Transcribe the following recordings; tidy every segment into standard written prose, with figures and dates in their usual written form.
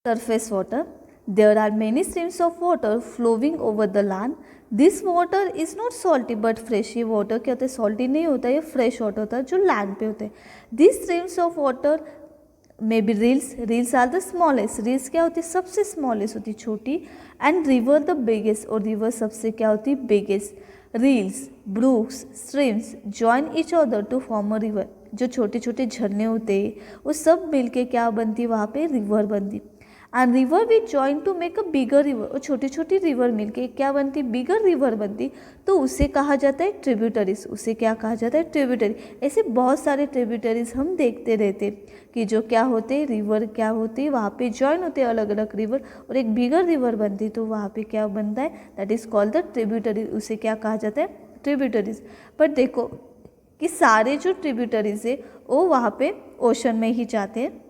Surface water. There are many streams of water flowing over the land. This water is not salty but fresh. ये water क्या होता है, salty नहीं होता, ये fresh water होता है जो land पे होता है. These streams of water may be rills. Rills are the smallest. Rills क्या होती है, सबसे smallest होती है, छोटी. And river the biggest, और river सबसे क्या होती है, biggest. Rills, brooks, streams join each other to form a river. जो छोटे छोटे झरने होते हैं वो सब मिलके क्या बनती है, वहाँ पे रिवर बनती. And river we join to make a bigger river. और छोटी छोटी रिवर मिलके क्या बनती, बिगर रिवर बनती. तो उसे कहा जाता है ट्रिब्यूटरीज. उसे क्या कहा जाता है, ट्रिब्यूटरी. ऐसे बहुत सारे ट्रिब्यूटरीज हम देखते रहते कि जो क्या होते हैं, रिवर क्या होती है, वहाँ पे जॉइन होते हैं अलग अलग रिवर और एक बिगर रिवर बनती. तो वहाँ पे क्या बनता है, that is called the tributary. उसे क्या कहा जाता है, ट्रिब्यूटरीज. बट देखो कि सारे जो ट्रिब्यूटरीज है वो वहाँ पे ओशन में ही जाते हैं.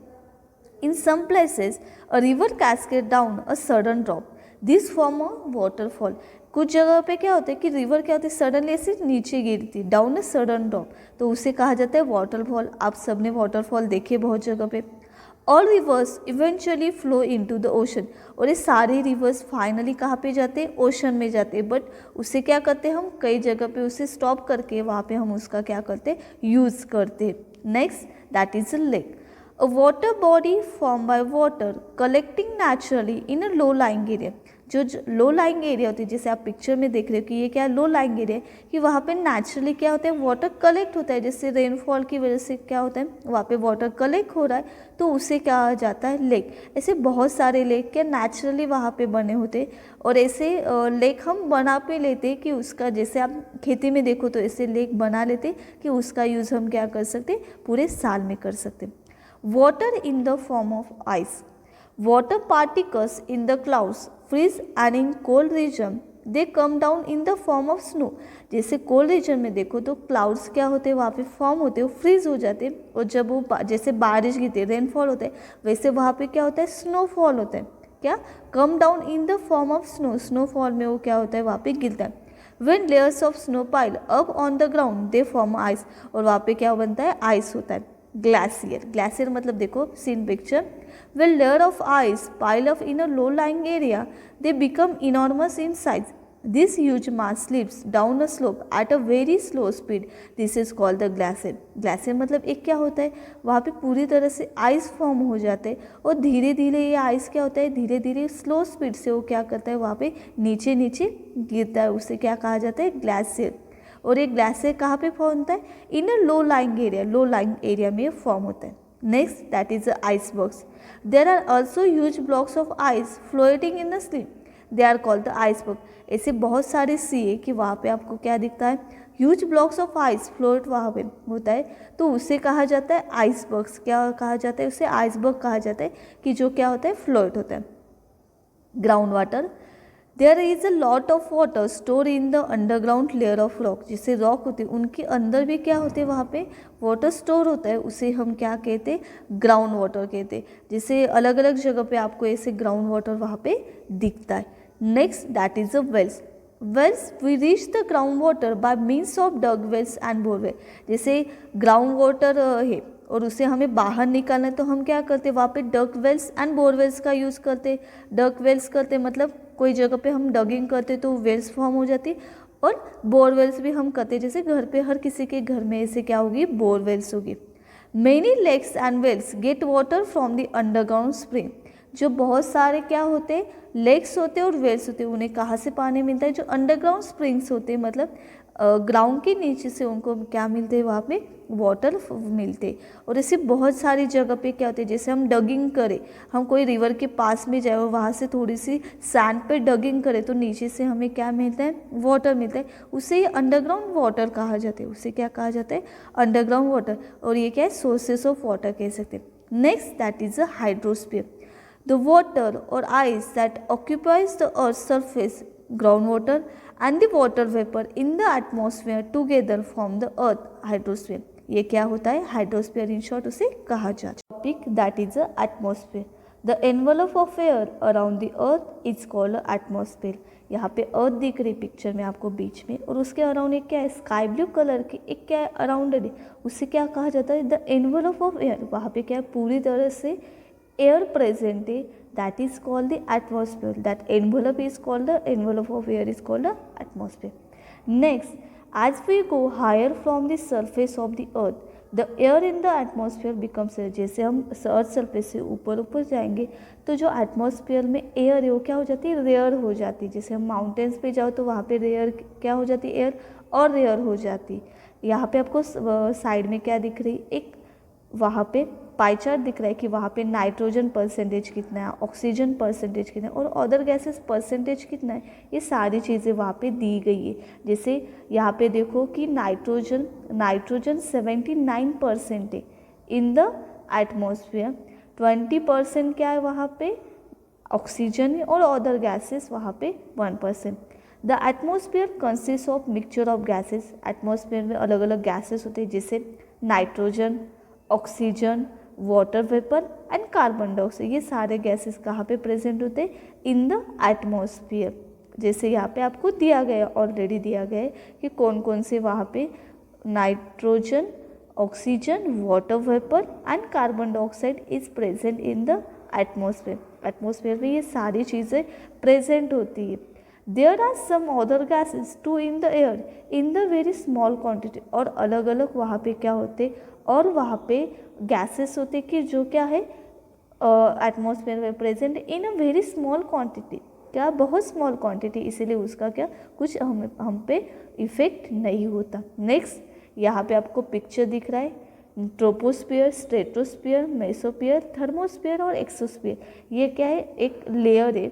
In some places, a river cascades down a sudden drop. This form a waterfall. कुछ जगह पे क्या होता है कि रिवर क्या होती है, सडनली ऐसे नीचे गिरती, डाउन अ सडन ड्रॉप. तो उसे कहा जाता है वाटरफॉल. आप सबने वाटरफॉल देखे बहुत जगह पे. All reverse eventually flow into the ocean. और ये सारे रिवर्स फाइनली कहाँ पे जाते हैं, ओशन में जाते हैं. बट उसे क्या करते हैं हम, कई जगह पे उसे स्टॉप करके वहाँ पे हम उसका क्या करते हैं, यूज़ करते. Next, that is a lake. A water body formed by water collecting naturally in a low lying area. जो लो लाइंग एरिया होती है, जैसे आप पिक्चर में देख रहे हो कि ये क्या लो लाइंग एरिया है, कि वहाँ पे नेचुरली क्या होता है, वाटर कलेक्ट होता है. जैसे रेनफॉल की वजह से क्या होता है, वहाँ पे वाटर कलेक्ट हो रहा है, तो उसे क्या कहा जाता है, लेक. ऐसे बहुत सारे लेक क्या नेचुरली वहाँ पे बने होते हैं. और ऐसे लेक हम बना पे लेते कि उसका, जैसे आप खेती में देखो तो ऐसे लेक बना लेते कि उसका यूज़ हम क्या कर सकते, पूरे साल में कर सकते. Water in the form of ice. Water particles in the clouds freeze and in cold region they come down in the form of snow. जैसे कोल्ड रीजन में देखो तो क्लाउड्स क्या होते हैं, वहाँ पे फॉर्म होते हैं, वो फ्रीज हो जाते हैं. और जब वो जैसे बारिश गिरती है, रेनफॉल होता है, वैसे वहाँ पे क्या होता है, स्नोफॉल होता है. क्या, come down in the form of snow. Snowfall में वो क्या होता है, वहाँ पे गिरता है. When layers of snow pile up on the ground they form ice. और वहाँ पे क्या बनता है, आइस होता है. ग्लेशियर. ग्लेशियर मतलब देखो scene picture. When layer of ice pile up in a low lying area they become enormous in size. This huge mass slips down a slope at a very slow speed. This is called the glacier. Glacier मतलब एक क्या होता है, वहाँ पे पूरी तरह से आइस फॉर्म हो जाते हैं और धीरे धीरे ये आइस क्या होता है, धीरे धीरे स्लो स्पीड से वो क्या करता है, वहाँ पे नीचे नीचे गिरता है. उसे क्या कहा जाता है, ग्लेशियर. और ये ग्लेशियर कहाँ पे फॉर्म होता है, in a low lying area. Low lying area में फॉर्म होता है. Next, that is icebergs. There are also huge blocks of ice floating in the sea. They are called the iceberg. ऐसे बहुत सारे सी है कि वहाँ पे आपको क्या दिखता है, huge blocks of ice float वहाँ पे होता है. तो उसे कहा जाता है आइसबर्ग्स. क्या कहा जाता है, उसे आइसबर्ग कहा जाता है कि जो क्या होता है, फ्लोट होता है. Ground water. There is a lot of water store in the underground layer of rock. जैसे रॉक होते हैं उनके अंदर भी क्या होते हैं, वहाँ पे वाटर स्टोर होता है. उसे हम क्या कहते हैं, ग्राउंड वाटर कहते हैं. जैसे अलग अलग जगह पे आपको ऐसे ग्राउंड वाटर वहाँ पे दिखता है. Next, that is a wells. Wells we reach the ground water by means of dug wells and borewell. जैसे ग्राउंड वाटर है और उसे हमें बाहर निकालना है तो हम क्या करते हैं, वहाँ पे डग वेल्स एंड बोरवेल्स का यूज़ करते. डग वेल्स करते मतलब कोई जगह पे हम डगिंग करते तो वेल्स फॉर्म हो जाती, और बोरवेल्स भी हम करते. जैसे घर पे हर किसी के घर में ऐसे क्या होगी, बोरवेल्स होगी. Many lakes and wells get water from the underground spring. जो बहुत सारे क्या होते हैं, लेक्स होते हैं और वेल्स होते हैं, उन्हें कहाँ से पानी मिलता है, जो अंडरग्राउंड स्प्रिंग्स होते हैं, मतलब ग्राउंड के नीचे से उनको क्या मिलते हैं, वहाँ पे वाटर मिलते. और ऐसे बहुत सारी जगह पे क्या होते हैं, जैसे हम डगिंग करें, हम कोई रिवर के पास में जाए और वहाँ से थोड़ी सी सैंड पे डगिंग करें तो नीचे से हमें क्या मिलता है, वाटर मिलता है. उसे अंडरग्राउंड वाटर कहा जाता है. उसे क्या कहा जाता है, अंडरग्राउंड वाटर. और ये क्या है, सोर्सेस ऑफ वाटर कह सकते हैं. Next, that is a hydrosphere. The water or ice that occupies the earth's surface, groundwater, and the water vapor in the atmosphere together form the earth hydrosphere. ये क्या होता है, हाइड्रोस्फीयर. इन शॉर्ट उसे कहा जाता है. Topic, that is a atmosphere. The envelope of air around the earth is called atmosphere. यहाँ पे अर्थ दिख रही पिक्चर में आपको बीच में, और उसके अराउंड एक क्या है, स्काई ब्लू कलर की एक क्या है अराउंड है, उसे क्या कहा जाता है, द एनवलप ऑफ एयर. वहाँ पे क्या है, पूरी तरह से एयर प्रेजेंट है that is called the atmosphere. That envelope is called, the envelope of air is called the atmosphere. Next, as we go higher from the surface of the earth, the air in the atmosphere becomes rare. जैसे हम earth surface से ऊपर ऊपर जाएंगे तो जो atmosphere में air है वो क्या हो जाती है, रेयर हो जाती है. जैसे हम माउंटेन्स पे जाओ तो वहाँ पे रेयर क्या हो जाती है, एयर और रेयर हो जाती. यहाँ पे आपको साइड में क्या दिख रही, एक वहाँ पे पाई चार्ट दिख रहा है कि वहाँ पे नाइट्रोजन परसेंटेज कितना है, ऑक्सीजन परसेंटेज कितना है और अदर गैसेस परसेंटेज कितना है. ये सारी चीज़ें वहाँ पे दी गई है. जैसे यहाँ पे देखो कि नाइट्रोजन 79% है इन द एटमॉस्फेयर, 20% क्या है वहाँ पे ऑक्सीजन है और अदर गैसेस वहाँ पे 1%. The atmosphere consist of mixture of gases. Atmosphere में अलग अलग गैसेस होते हैं जैसे nitrogen, oxygen, water vapour and carbon dioxide. ये सारे गैसेस कहाँ पे प्रेजेंट होते हैं, इन द एटमॉस्फेयर. जैसे यहाँ पे आपको दिया गया, ऑलरेडी दिया गया है कि कौन कौन से वहाँ पे nitrogen, oxygen, water vapour and carbon dioxide is present in the atmosphere. Atmosphere में ये सारी चीज़ें प्रेजेंट होती है. There are some other gases too in the air in the very small quantity. और अलग अलग वहाँ पे क्या होते और वहाँ पे गैसेस होते कि जो क्या है एटमॉस्फेयर में present in a very small quantity. क्या, बहुत स्मॉल क्वांटिटी, इसीलिए उसका क्या कुछ हम पे इफेक्ट नहीं होता. नेक्स्ट, यहाँ पे आपको पिक्चर दिख रहा है, ट्रोपोस्फियर, स्ट्रेटोस्फियर, मेसोस्फियर, थर्मोस्फियर और एक्सोस्फियर. ये क्या है, एक लेयर है.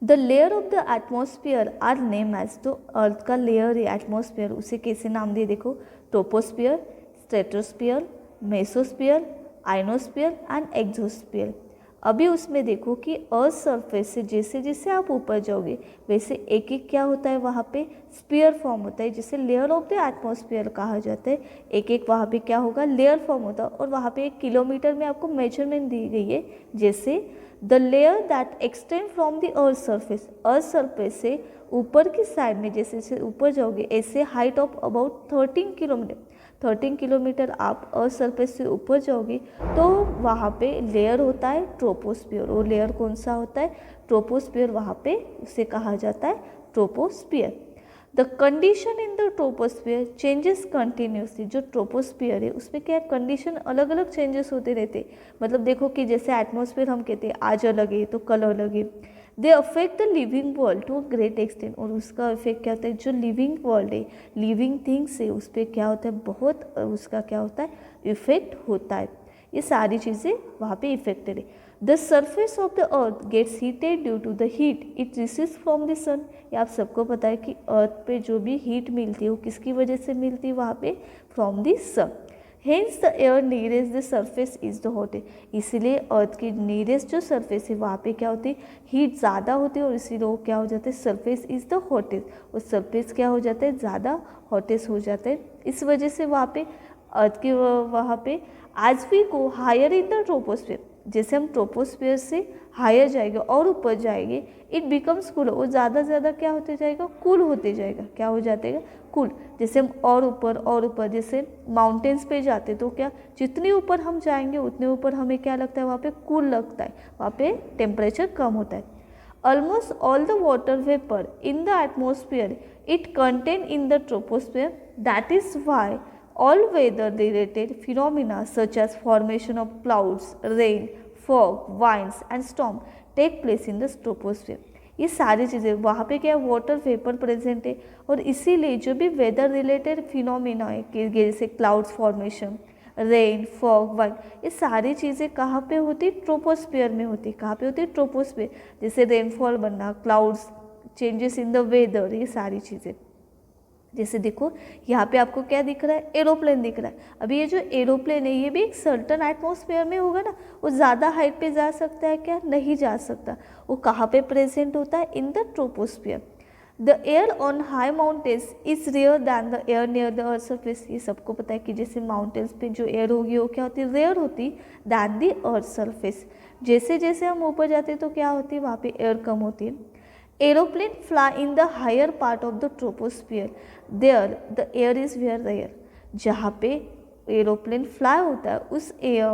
The layer of the atmosphere are name as. तो अर्थ का लेयर है एटमॉस्फेयर, उसे कैसे नाम दिए देखो, troposphere, stratosphere, mesosphere, ionosphere and exosphere. अभी उसमें देखो कि अर्थ सरफेस से जैसे जैसे आप ऊपर जाओगे वैसे एक एक क्या होता है वहाँ पे स्फीयर फॉर्म होता है, जिसे लेयर ऑफ द एटमॉस्फेयर कहा जाता है. एक एक वहाँ पे क्या होगा, लेयर फॉर्म होता है. और वहाँ पे 1 किलोमीटर में आपको मेजरमेंट दी गई है. जैसे the layer that extend from the earth surface. Earth surface से ऊपर की साइड में जैसे जैसे ऊपर जाओगे ऐसे height of about 13 kilometre. 13 kilometre आप अर्थ सरफेस से ऊपर जाओगे तो वहाँ पे लेयर होता है ट्रोपोस्फियर. वो लेयर कौन सा होता है, ट्रोपोस्फियर. वहाँ पे उसे कहा जाता है troposphere. The condition in the troposphere changes continuously. जो ट्रोपोस्फियर है उसमें क्या कंडीशन अलग अलग चेंजेस होते रहते. मतलब देखो कि जैसे एटमॉस्फेयर हम कहते हैं आज अलग है तो कल अलग है. They affect the living world to a great extent. और उसका इफेक्ट क्या होता है, जो लिविंग वर्ल्ड है, लिविंग थिंग्स है, उस पर क्या होता है, बहुत उसका क्या होता है, इफेक्ट होता है. ये सारी चीज़ें वहाँ पे इफेक्टेड है. The surface of the earth gets heated due to the heat it receives from the sun. ये आप सबको पता है कि अर्थ पे जो भी हीट मिलती है वो किसकी वजह से मिलती है, वहाँ पे from the sun. Hence the air nearest the surface is the hot. इसीलिए अर्थ की नियरेस्ट जो सरफेस है वहाँ पे क्या होती है, हीट ज़्यादा होती है और इसीलिए वो क्या हो जाता है, सरफेस इज द हॉटेस्ट. और सरफेस क्या हो जाता है, ज़्यादा हॉटेस्ट हो जाता है. इस वजह से वहाँ पे अर्थ के वहाँ पे as we go higher in the troposphere, जैसे हम ट्रोपोस्फियर से हायर जाएंगे और ऊपर जाएंगे, इट बिकम्स कूल. वो ज़्यादा ज़्यादा क्या होते जाएगा, कूल होते जाएगा. क्या हो जाएगा, कूल. जैसे हम और ऊपर जैसे माउंटेन्स पे जाते तो क्या, जितनी ऊपर हम जाएंगे उतने ऊपर हमें क्या लगता है, वहाँ पे कूल लगता है, वहाँ पे टेम्परेचर कम होता है. Almost all the water vapour in the atmosphere it contain in the troposphere. That is why all weather related phenomena such as formation of clouds, rain, fog, winds and storm take place in the troposphere. ये सारी चीज़ें वहाँ पे क्या है, water vapour present है. और इसीलिए जो भी वेदर रिलेटेड फिनोमिना है कि जैसे clouds formation, rain, fog, wind, ये सारी चीज़ें कहाँ पे होती, ट्रोपोस्फियर में होती. कहाँ पे होती, ट्रोपोस्फियर. जैसे रेनफॉल बनना, clouds, changes in the weather, ये सारी चीज़ें. जैसे देखो यहाँ पे आपको क्या दिख रहा है, एरोप्लेन दिख रहा है. अभी ये जो एरोप्लेन है ये भी एक सर्टन एटमॉस्फेयर में होगा ना, वो ज़्यादा हाइट पे जा सकता है क्या, नहीं जा सकता. वो कहाँ पे प्रेजेंट होता है, in the troposphere. The air on high mountains is rare than the air near the earth surface. ये सबको पता है कि जैसे माउंटेन्स पे जो एयर होगी वो क्या होती है, रेयर होती दैन द अर्थ सरफेस. जैसे जैसे हम ऊपर जाते हैं तो क्या होती है, वहाँ पे एयर कम होती है. Aeroplane fly in the higher part of the troposphere. There the air is very rare. जहाँ पे एरोप्लेन फ्लाई होता है उस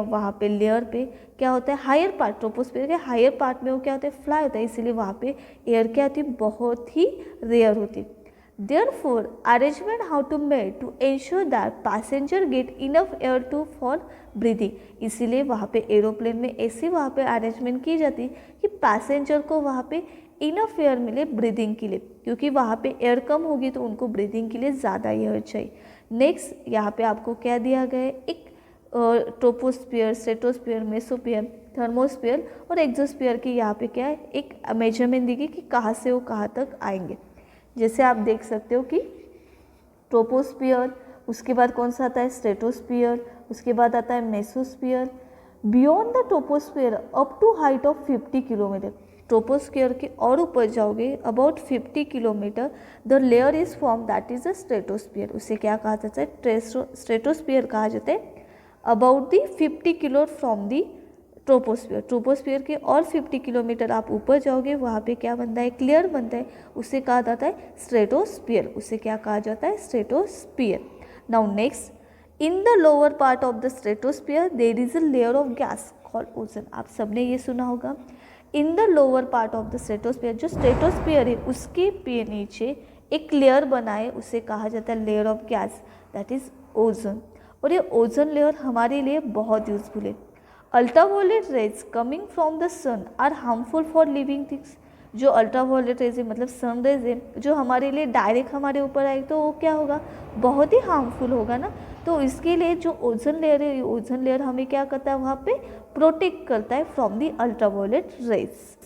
वहाँ पे लेयर पे क्या होता है, हायर पार्ट, ट्रोपोस्फियर के हायर पार्ट में वो क्या होता है, फ्लाई होता है, इसीलिए वहाँ पे एयर क्या होती है, बहुत ही रेयर होती है। Therefore, arrangement how to made to ensure that passenger get enough air to for breathing, इसीलिए वहाँ पे एरोप्लेन में ऐसी वहाँ पे अरेंजमेंट की जाती है कि पैसेंजर को वहाँ पे इनफ एयर मिले ब्रीदिंग के लिए, क्योंकि वहाँ पे एयर कम होगी तो उनको ब्रीदिंग के लिए ज़्यादा एयर चाहिए। नेक्स्ट यहाँ पे आपको क्या दिया गया है, एक ट्रोपोस्फियर, स्ट्रेटोस्फियर, मेसोस्फियर, थर्मोस्फियर और एक्सोस्फियर की यहाँ पे क्या है, एक मेजरमेंट दी गई कि कहाँ से वो कहाँ तक आएंगे। जैसे आप देख सकते हो कि ट्रोपोस्फियर, उसके बाद कौन सा आता है, स्ट्रेटोस्फियर, उसके बाद आता है mesosphere. Beyond the troposphere up to height of 50 kilometre, troposphere के और ऊपर जाओगे about 50 kilometre, the layer is form that is the stratosphere, उसे क्या कहा जाता है, स्ट्रेटोस्फियर कहा जाता है। About the 50 kilo from the troposphere, troposphere के और 50 किलोमीटर आप ऊपर जाओगे, वहाँ पे क्या बनता है, क्लियर बनता है, उसे कहा जाता है स्ट्रेटोस्फियर, उसे क्या कहा जाता है, stratosphere. Now next, in the lower part of the stratosphere there is a layer of gas called ozone, आप सबने ये सुना होगा। In the lower part of the stratosphere, जो स्ट्रेटोस्फियर है उसके नीचे एक लेयर बना है, उसे कहा जाता है layer of gas, that is ozone. और ये ओजोन लेयर हमारे लिए बहुत यूजफुल है। Ultraviolet rays coming from the sun are harmful for living things, जो अल्ट्रावायलेट रेज है मतलब सन रेज है, जो हमारे लिए डायरेक्ट हमारे ऊपर आए तो वो क्या होगा, बहुत ही हार्मफुल होगा ना। तो इसके लिए जो ओजोन लेयर है, ओजोन लेयर हमें क्या करता है, वहाँ पे प्रोटेक्ट करता है फ्रॉम दी अल्ट्रावायलेट रेज।